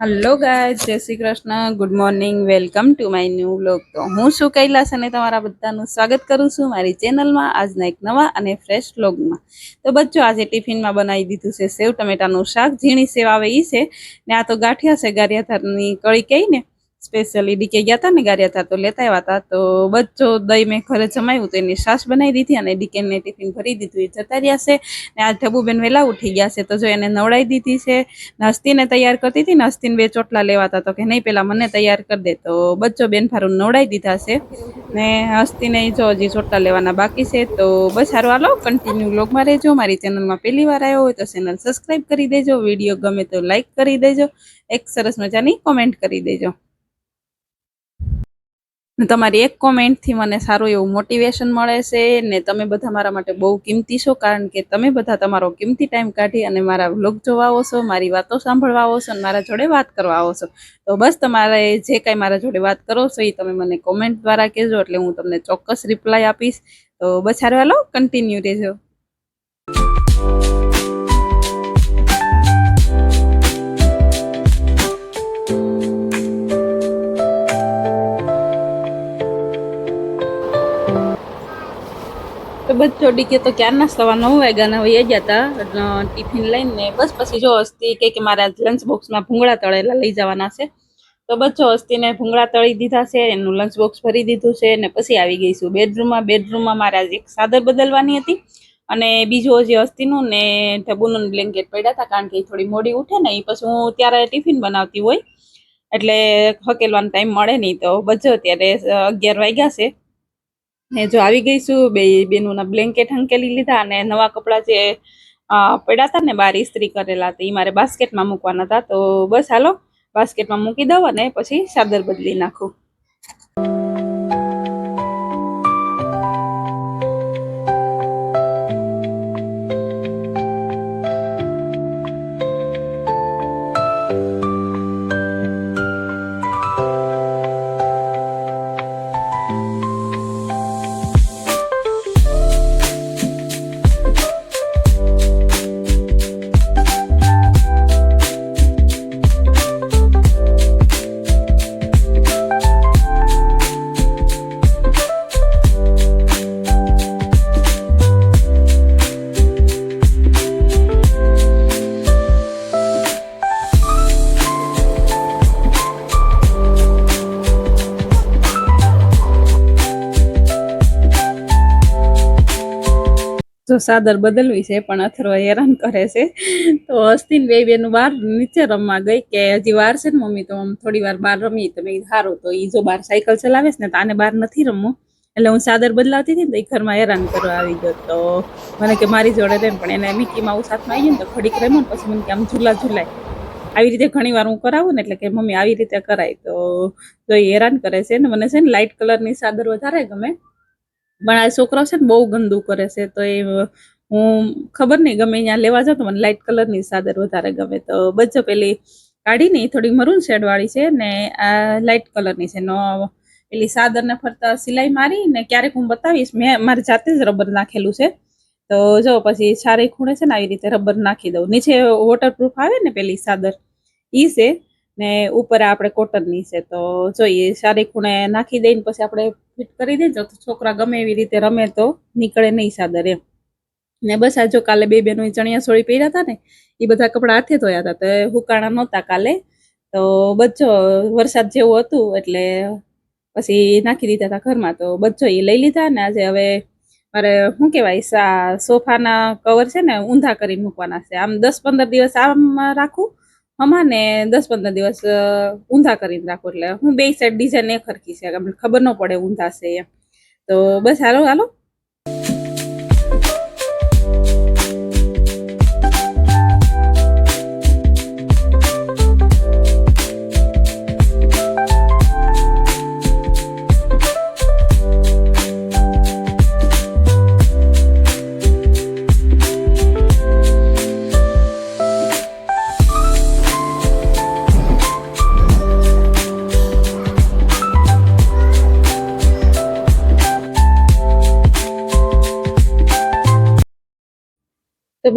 Hello guys, जय Shri Krishna, good morning, welcome to my new vlog. तो हूँ शू कैलास અને તમારા બધાનું સ્વાગત કરું છું મારી ચેનલમાં આજના એક નવા અને ફ્રેશ વ્લોગમાં। તો બચ્ચો આજે ટિફિનમાં બનાવી દીધું છે સેવ ટમેટાનું શાક, ઝીણી સેવ આવે ઈ છે ને આ તો ગાંઠિયા છે ગારિયાધારની કળી કહીને સ્પેશિયલી ડીકે ગયા હતા ને ગારિયાધાર તો લેતા આવ્યા હતા। તો બચ્ચો દહીં મેં ઘરે જમાવ્યું તો એની છાશ બનાવી દીધી અને ડીકેને ટિફિન ભરી દીધું, એ જતા રહ્યા છે ને આ ઢબુબેન વહેલા ઉઠી ગયા છે તો જો એને નવડાવી દીધી છે। હસ્તીને તૈયાર કરતી હતી ને હસ્તીને બે ચોટલા લેવાતા તો કે નહીં પેલા મને તૈયાર કરી દે, તો બચ્ચો બેન ફારું નવડાવી દીધા છે ને હસ્તીને જો હજી ચોટલા લેવાના બાકી છે। તો બસ સારું, હાલો કન્ટિન્યુ વ્લોગમાં રહેજો। મારી ચેનલમાં પહેલી વાર આવ્યો હોય તો ચેનલ સબસ્ક્રાઈબ કરી દેજો, વિડીયો ગમે તો લાઈક કરી દેજો, એક સરસ મજાની કોમેન્ટ કરી દેજો। તમારી એક કોમેન્ટથી મને સારું એવું મોટિવેશન મળે છે ને તમે બધા મારા માટે બહુ કિંમતી છો, કારણ કે તમે બધા તમારો કિંમતી ટાઈમ કાઢી અને મારા વ્લોગ જોવા આવો છો, મારી વાતો સાંભળવા આવો છો અને મારા જોડે વાત કરવા આવો છો। તો બસ તમારે જે કાંઈ મારા જોડે વાત કરો છો એ તમે મને કોમેન્ટ દ્વારા કહેજો, એટલે હું તમને ચોક્કસ રિપ્લાય આપીશ। તો બસ સારું, હાલો કન્ટિન્યુ રહેજો। તો બચ્ચો ડીકે તો ક્યારના 9:15 વાગ્યાના વહી ગયા હતા ટિફિન લઈને। બસ પછી જો હસ્તી કે મારા લંચ બોક્સમાં ભૂંગળા તળેલા લઈ જવાના છે, તો બચ્ચો હસ્તીને ભૂંગળા તળી દીધા છે, એનું લંચ બોક્સ ભરી દીધું છે ને પછી આવી ગઈ છું બેડરૂમમાં મારા એક ચાદર બદલવાની હતી અને બીજું હજી હસ્તીનું ને ઢબુનું બ્લેન્કેટ પડ્યા હતા, કારણ કે એ થોડી મોડી ઉઠે ને એ પછી હું ત્યારે ટિફિન બનાવતી હોય એટલે હકેલવાનો ટાઈમ મળે નહીં। તો બચ્ચો અત્યારે 11 વાગ્યા છે ને જો આવી ગઈ છું, બેનોના બ્લેન્કેટ હંકેલી લીધા અને નવા કપડાં જે પડ્યા હતા ને બહાર ઇસ્ત્રી કરેલા હતા એ મારે બાસ્કેટમાં મૂકવાના હતા। તો બસ હાલો બાસ્કેટમાં મૂકી દઉં અને પછી ચાદર બદલી નાખું। જો ચાદર બદલવી છે પણ અથર્વ હેરાન કરે છે, તો હસ્તીને બે બેનું બહાર નીચે રમવા ગઈ કે હજી વાર છે ને મમ્મી તો થોડી વાર બહાર રમી, તો મેં સારું તો એ જો બહાર સાયકલ ચલાવે છે ને તો આને બહાર નથી રમવું, એટલે હું ચાદર બદલાવતી હતી ને તો એ ઘરમાં હેરાન કરવા આવી ગયો। તો મને કે મારી જોડે રેમ, પણ એને મિકી માઉસ હાથમાં આવી ગયું ને તો ઘડીક રમ્યો ને પછી મને કે આમ ઝૂલાય આવી રીતે ઘણી વાર હું કરાવું ને એટલે કે મમ્મી આવી રીતે કરાય, તો એ હેરાન કરે છે ને મને છે ને લાઇટ કલરની ચાદર વધારે ગમે, પણ આ છોકરો છે ને બહુ ગંદુ કરે છે, તો એ હું ખબર નહીં ગમે ત્યાં લેવા જાઉં તો મને લાઇટ કલરની ચાદર વધારે ગમે। તો બચ્ચો પેલી કાઢીને એ થોડી મરૂન શેડ વાળી છે ને આ લાઇટ કલરની છે, નો પેલી ચાદરને ફરતા સિલાઈ મારી ને ક્યારેક હું બતાવીશ, મેં મારી જાતે જ રબર નાખેલું છે। તો જો પછી ચારે ખૂણે છે ને આવી રીતે રબર નાખી દઉં, નીચે વોટરપ્રૂફ આવે ને પેલી ચાદર ઈ છે ને ઉપર આપણે કોટનની છે। તો જોઈએ ચારે ખૂણે નાખી દઈને પછી આપણે ફિટ કરી દેજો તો છોકરા ગમે એવી રીતે રમે તો નીકળે નહીં ચાદર એમ। ને બસ આ જો કાલે બે બેનો ચણિયા ચોળી પહેર્યા હતા ને એ બધા કપડા હાથે ધોયા હતા, તો હુકાણા નહોતા કાલે, તો બચ્ચો વરસાદ જેવું હતું એટલે પછી નાખી દીધા હતા ઘરમાં। તો બચ્ચો એ લઈ લીધા ને આજે હવે મારે શું કહેવાય સોફાના કવર છે ને ઊંધા કરીને મૂકવાના છે, આમ 10-15 દિવસ આમ રાખું હમણાં ને 10-15 દિવસ ઊંધા કરીને રાખું, એટલે હું બે સાઈડ ડિઝાઇન એક હરખી છે, ખબર ન પડે ઊંધા છે એમ। તો બસ હાલો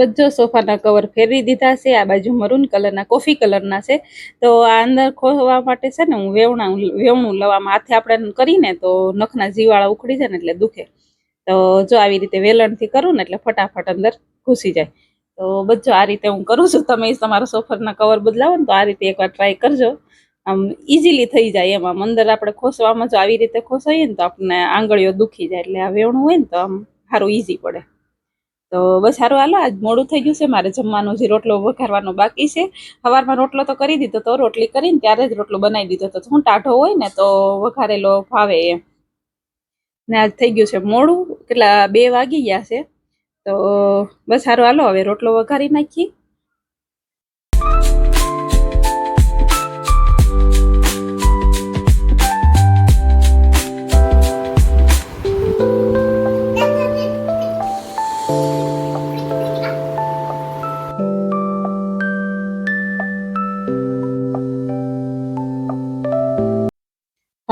બધો સોફાના કવર ફેરવી દીધા છે. આ બાજુ મરૂન કલરના કોફી કલરના છે. તો આ અંદર ખોવા માટે છે ને હું વેવણું લવામાં હાથે આપણે કરીને તો નખના જીવાળા ઉખડી જાય ને એટલે દુખે. તો જો આવી રીતે વેલણથી કરું ને એટલે ફટાફટ અંદર ઘૂસી જાય. તો બધો આ રીતે હું કરું છું. તમે તમારા સોફાના કવર બદલાવો ને તો આ રીતે એકવાર ટ્રાય કરજો. આમ ઇઝીલી થઈ જાય એમ. આમ અંદર આપણે ખોસવામાં જો આવી રીતે ખોસાઈએ ને તો આપણને આંગળીઓ દુખી જાય. એટલે આ વેવણું હોય ને તો આમ સારું ઇઝી પડે. તો બસ સારું હાલો, આજ મોડું થઈ ગયું છે. મારે જમવાનું જે રોટલો વઘારવાનો બાકી છે. સવારમાં રોટલો તો કરી દીધો તો, રોટલી કરીને ત્યારે જ રોટલો બનાવી દીધો તો હું ટાઢો હોય ને તો વઘારેલો ભાવે એમ. ને આજ થઈ ગયું છે મોડું, કેટલા 2 વાગી ગયા છે. તો બસ સારું હાલો, હવે રોટલો વઘારી નાખીએ.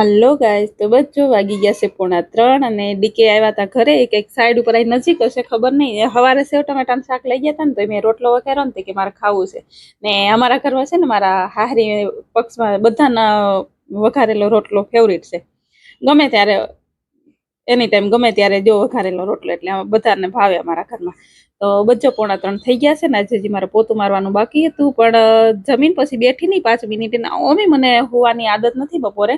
હલો ગાઈસ, તો બસ જો વાગી ગયા છે 2:45 અને ડીકે આવ્યા હતા ઘરે. એક સાઈડ ઉપર અહીં નજીક હશે, ખબર નહીં. સવારે સેવ ટમેટાનું શાક લઈ ગયા હતા ને તો મેં રોટલો વઘાર્યો ને કે મારે ખાવું છે. ને અમારા ઘરમાં છે ને મારા હાહરી પક્ષમાં બધાના વઘારેલો રોટલો ફેવરિટ છે. ગમે ત્યારે એની ટાઈમ ગમે ત્યારે જો વઘારેલો રોટલો એટલે બધાને ભાવે અમારા ઘરમાં. તો બચ્ચો 2:45 થઈ ગયા છે ને આજે મારે પોતું મારવાનું બાકી હતું. પણ જમીન પછી બેઠી નહીં 5 મિનિટ. ઓમી મને હોવાની આદત નથી બપોરે.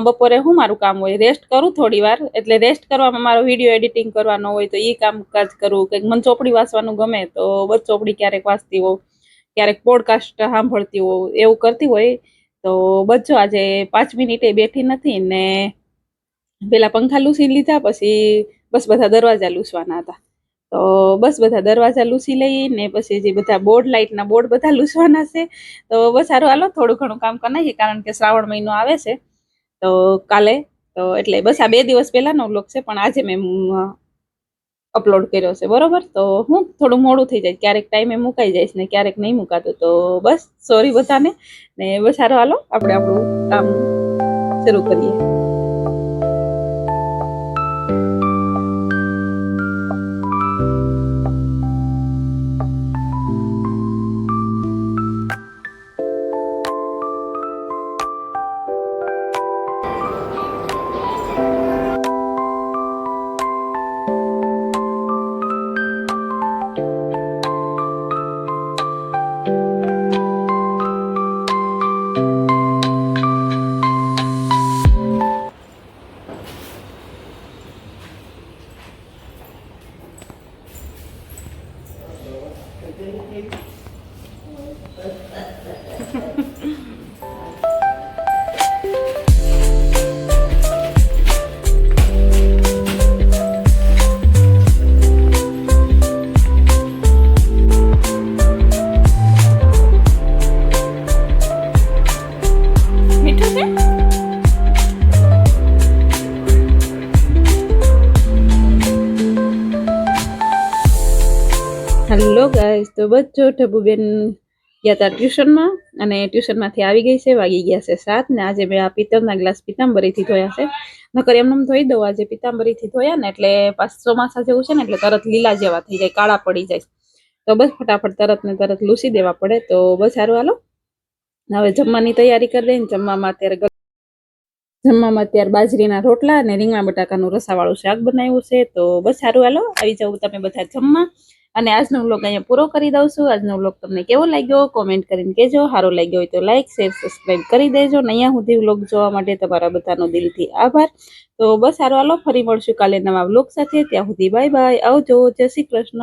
બપોરે હું મારું કામ હોય, રેસ્ટ કરું થોડી વાર. એટલે રેસ્ટ કરવામાં મારો વિડીયો એડિટિંગ કરવાનો હોય તો એ કામકાજ કરું. કંઈક મને ચોપડી વાંચવાનું ગમે તો બસ ચોપડી ક્યારેક વાંચતી હોઉં, ક્યારેક પોડકાસ્ટ સાંભળતી હોઉં, એવું કરતી હોય. તો બચ્ચો આજે 5 મિનિટે બેઠી નથી ને પેલા પંખા લૂસી લીધા. પછી બસ બધા દરવાજા લૂસવાના હતા. તો બસ બધા દરવાજા લૂસી લઈ ને પછી જે બધા લાઇટના બોર્ડ બધા લૂસવાના છે. તો બસ સારું હાલો, થોડું ઘણું કામ કરી નાખીએ કારણ કે શ્રાવણ મહિનો આવે છે. તો કાલે તો એટલે બસ આ 2 દિવસ પહેલાનો વ્લોગ છે, પણ આજે મેં અપલોડ કર્યો છે. બરોબર, તો હું થોડું મોડું થઈ જાય, ક્યારેક ટાઈમે મુકાઈ જઈશ ને ક્યારેક નહીં મુકાતું. તો બસ સોરી બધાને. ને બસ સારું હાલો, આપણે આપણું કામ શરૂ કરીએ. હેલો ગાઈસ, તો બચ્ચો ઢબુબેન ગયા હતા ટ્યુશનમાં અને ટ્યુશનમાંથી આવી ગઈ છે. વાગી ગયા છે 7 ને આજે મેં આ પિત્તળના ગ્લાસ પિતાંબરીથી ધોયા છે. નકર એમને ધોઈ દઉં, આજે પિતાંબરીથી ધોયા ને એટલે ચોમાસા જેવું છે ને એટલે તરત લીલા જેવા થઈ જાય, કાળા પડી જાય. તો બસ ફટાફટ તરત ને તરત લૂસી દેવા પડે. તો બસ સારું હાલો, હવે જમવાની તૈયારી કરી દઈએ. જમવામાં અત્યારે બાજરીના રોટલા અને રીંગણા બટાકાનું રસાવાળું શાક બનાવ્યું છે. તો બસ સારું હાલો, આવી જાવ તમે બધા જમવા. અને આજનો વ્લોગ અહીંયા પૂરો કરી દઉં છું. આજનો વ્લોગ તમને કેવો લાગ્યો કોમેન્ટ કરીને કહેજો. સારો લાગ્યો હોય તો લાઈક, શેર, સબસ્ક્રાઈબ કરી દેજો. ને અહીંયા સુધી વ્લોગ જોવા માટે તમારા બધાનો દિલથી આભાર. તો બસ સારું હાલો, ફરી મળશું કાલે નવા વ્લોગ સાથે. ત્યાં સુધી બાય બાય, આવજો, જય શ્રી કૃષ્ણ.